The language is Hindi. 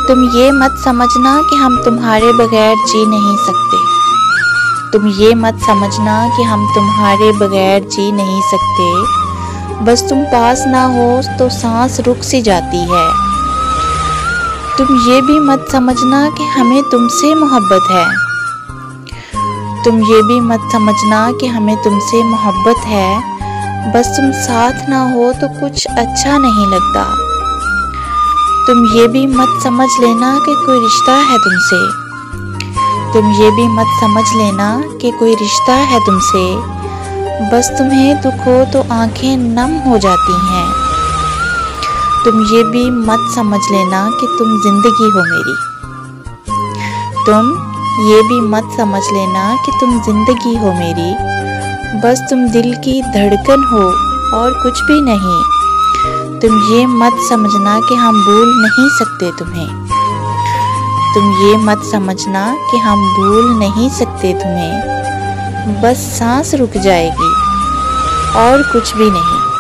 तुम ये मत समझना कि हम तुम्हारे बगैर जी नहीं सकते। तुम ये मत समझना कि हम तुम्हारे बगैर जी नहीं सकते। बस तुम पास ना हो तो सांस रुक सी जाती है। तुम ये भी मत समझना कि हमें तुमसे मोहब्बत है। तुम ये भी मत समझना कि हमें तुमसे मोहब्बत है। बस तुम साथ ना हो तो कुछ अच्छा नहीं लगता। तुम ये भी मत समझ लेना कि कोई रिश्ता है तुमसे। तुम ये भी मत समझ लेना कि कोई रिश्ता है तुमसे। बस तुम्हें दुख हो तो आंखें नम हो जाती हैं। तुम ये भी मत समझ लेना कि तुम जिंदगी हो मेरी। तुम ये भी मत समझ लेना कि तुम जिंदगी हो मेरी। बस तुम दिल की धड़कन हो और कुछ भी नहीं। तुम ये मत समझना कि हम भूल नहीं सकते तुम्हें। तुम ये मत समझना कि हम भूल नहीं सकते तुम्हें। बस सांस रुक जाएगी और कुछ भी नहीं।